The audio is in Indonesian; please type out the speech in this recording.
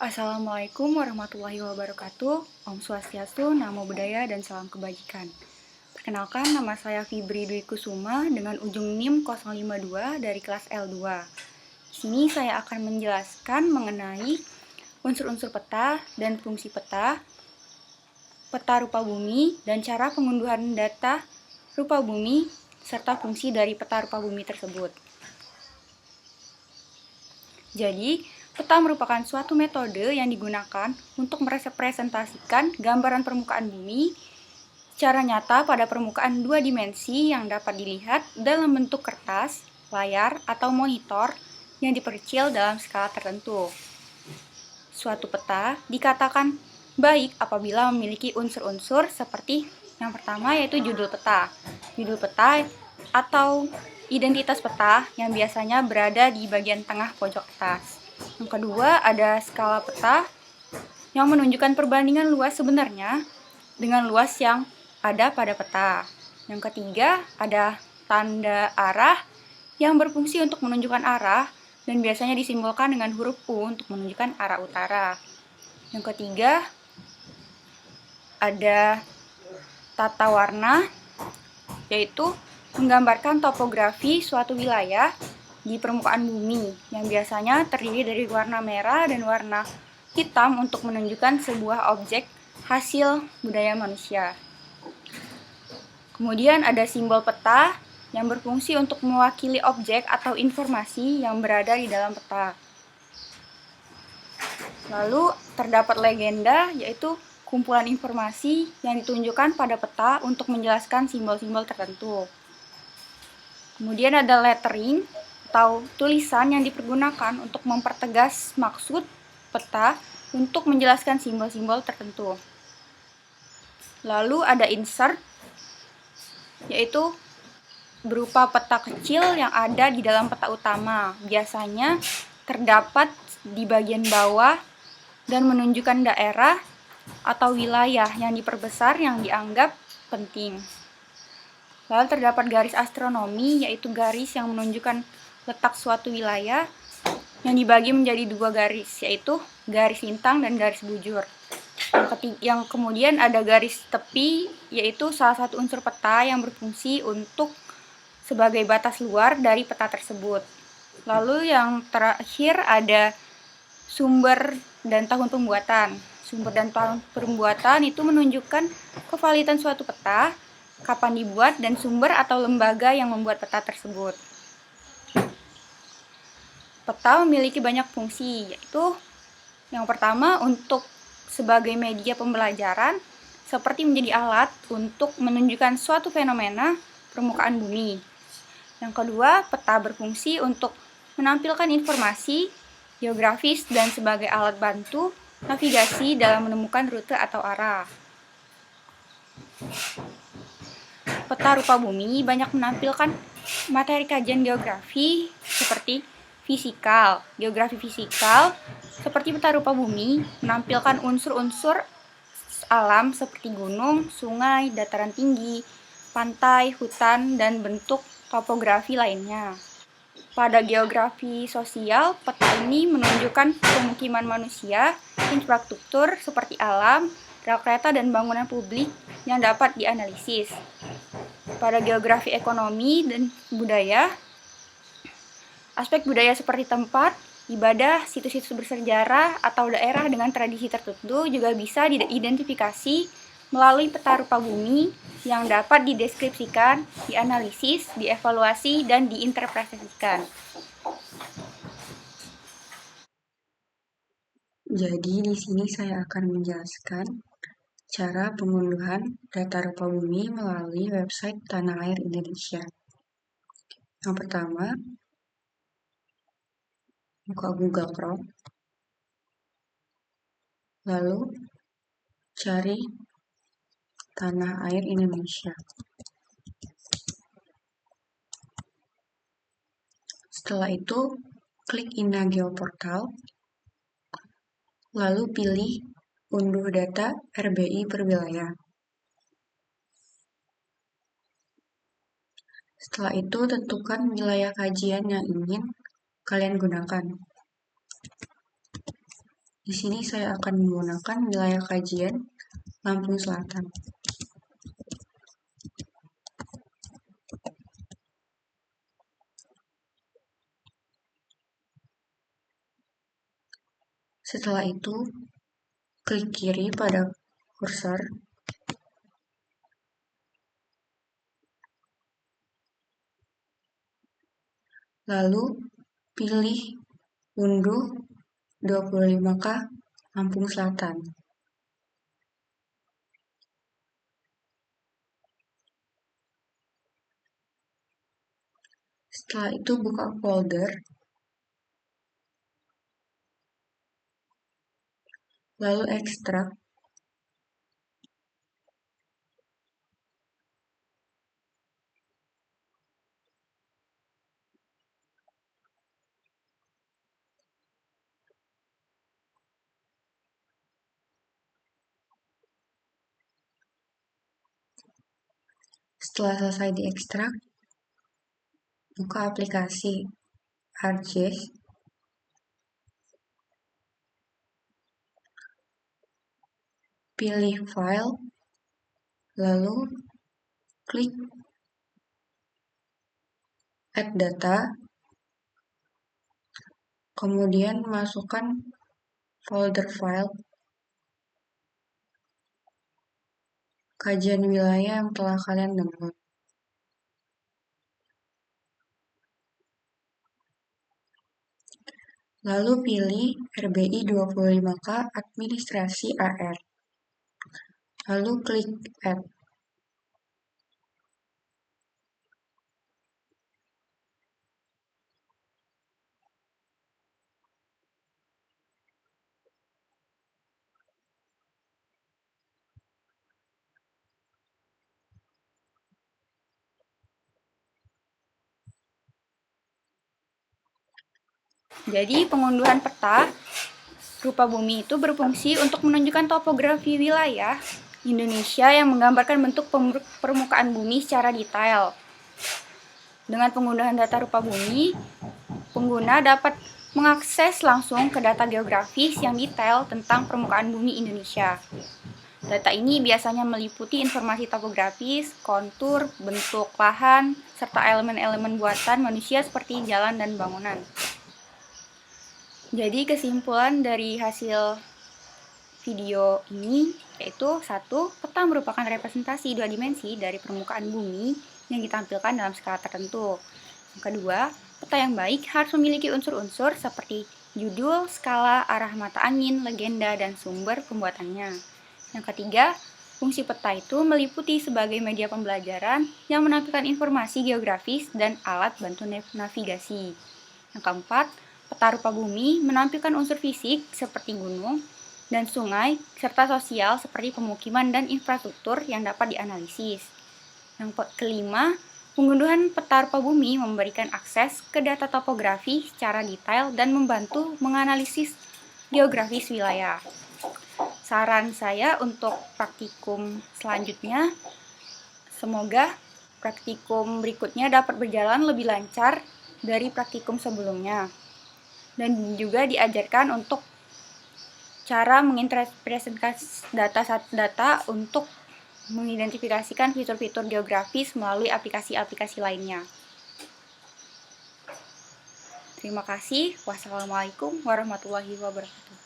Assalamualaikum warahmatullahi wabarakatuh. Om Swastiastu, Namo Buddhaya, dan salam kebajikan. Perkenalkan, nama saya Fibri Dwi Kusuma dengan ujung NIM 052 dari kelas L2. Di sini saya akan menjelaskan mengenai unsur-unsur peta dan fungsi peta, peta rupa bumi, dan cara pengunduhan data rupa bumi, serta fungsi dari peta rupa bumi tersebut. Jadi, peta merupakan suatu metode yang digunakan untuk merepresentasikan gambaran permukaan bumi secara nyata pada permukaan dua dimensi yang dapat dilihat dalam bentuk kertas, layar, atau monitor yang diperkecil dalam skala tertentu. Suatu peta dikatakan baik apabila memiliki unsur-unsur seperti yang pertama yaitu judul peta. Judul peta atau identitas peta yang biasanya berada di bagian tengah pojok atas. Yang kedua ada skala peta yang menunjukkan perbandingan luas sebenarnya dengan luas yang ada pada peta. Yang ketiga ada tanda arah yang berfungsi untuk menunjukkan arah dan biasanya disimbolkan dengan huruf U untuk menunjukkan arah utara. Yang ketiga ada tata warna, yaitu menggambarkan topografi suatu wilayah di permukaan bumi yang biasanya terdiri dari warna merah dan warna hitam untuk menunjukkan sebuah objek hasil budaya manusia. Kemudian ada simbol peta yang berfungsi untuk mewakili objek atau informasi yang berada di dalam peta. Lalu terdapat legenda, yaitu kumpulan informasi yang ditunjukkan pada peta untuk menjelaskan simbol-simbol tertentu. Kemudian ada lettering atau tulisan yang dipergunakan untuk mempertegas maksud peta untuk menjelaskan simbol-simbol tertentu. Lalu ada insert, yaitu berupa peta kecil yang ada di dalam peta utama. Biasanya terdapat di bagian bawah dan menunjukkan daerah atau wilayah yang diperbesar yang dianggap penting. Lalu terdapat garis astronomi, yaitu garis yang menunjukkan letak suatu wilayah yang dibagi menjadi dua garis, yaitu garis lintang dan garis bujur. Yang kemudian ada garis tepi, yaitu salah satu unsur peta yang berfungsi untuk sebagai batas luar dari peta tersebut. Lalu yang terakhir ada sumber dan tahun pembuatan. Sumber dan tahun pembuatan itu menunjukkan kevalidan suatu peta, kapan dibuat, dan sumber atau lembaga yang membuat peta tersebut. Peta memiliki banyak fungsi, yaitu yang pertama untuk sebagai media pembelajaran, seperti menjadi alat untuk menunjukkan suatu fenomena permukaan bumi. Yang kedua, peta berfungsi untuk menampilkan informasi geografis dan sebagai alat bantu navigasi dalam menemukan rute atau arah. Peta rupa bumi banyak menampilkan materi kajian geografi seperti fisikal. Geografi fisikal seperti peta rupa bumi menampilkan unsur-unsur alam seperti gunung, sungai, dataran tinggi, pantai, hutan, dan bentuk topografi lainnya. Pada geografi sosial, peta ini menunjukkan pemukiman manusia, infrastruktur seperti alam, rel kereta, dan bangunan publik yang dapat dianalisis. Pada geografi ekonomi dan budaya, aspek budaya seperti tempat, ibadah, situs-situs bersejarah, atau daerah dengan tradisi tertentu juga bisa diidentifikasi melalui peta rupa bumi yang dapat dideskripsikan, dianalisis, dievaluasi, dan diinterpretasikan. Jadi di sini saya akan menjelaskan cara pengunduhan data rupa bumi melalui website Tanah Air Indonesia. Yang pertama, buka Google Chrome, lalu cari Tanah Air Indonesia. Setelah itu, klik Indah Geoportal, lalu pilih unduh data RBI per wilayah. Setelah itu, tentukan wilayah kajian yang ingin kalian gunakan. Di sini saya akan menggunakan wilayah kajian Lampung Selatan. Setelah itu, klik kiri pada kursor, lalu pilih unduh 25K Lampung Selatan. Setelah itu buka folder, lalu ekstrak. Setelah selesai diekstrak, buka aplikasi ArcGIS, pilih file, lalu klik add data, kemudian masukkan folder file kajian wilayah yang telah kalian download. Lalu pilih RBI 25K Administrasi AR. Lalu klik Add. Jadi pengunduhan peta rupa bumi itu berfungsi untuk menunjukkan topografi wilayah Indonesia yang menggambarkan bentuk permukaan bumi secara detail. Dengan pengunduhan data rupa bumi, pengguna dapat mengakses langsung ke data geografis yang detail tentang permukaan bumi Indonesia. Data ini biasanya meliputi informasi topografis, kontur, bentuk lahan, serta elemen-elemen buatan manusia seperti jalan dan bangunan. Jadi kesimpulan dari hasil video ini yaitu 1. Peta merupakan representasi 2 dimensi dari permukaan bumi yang ditampilkan dalam skala tertentu. Yang kedua, peta yang baik harus memiliki unsur-unsur seperti judul, skala, arah mata angin, legenda, dan sumber pembuatannya. Yang ketiga, fungsi peta itu meliputi sebagai media pembelajaran yang menampilkan informasi geografis dan alat bantu navigasi. Yang keempat, peta rupa bumi menampilkan unsur fisik seperti gunung dan sungai, serta sosial seperti pemukiman dan infrastruktur yang dapat dianalisis. Yang kelima, pengunduhan peta rupa bumi memberikan akses ke data topografi secara detail dan membantu menganalisis geografis wilayah. Saran saya untuk praktikum selanjutnya, semoga praktikum berikutnya dapat berjalan lebih lancar dari praktikum sebelumnya. Dan juga diajarkan untuk cara menginterpretasikan data untuk mengidentifikasikan fitur-fitur geografis melalui aplikasi-aplikasi lainnya. Terima kasih. Wassalamualaikum warahmatullahi wabarakatuh.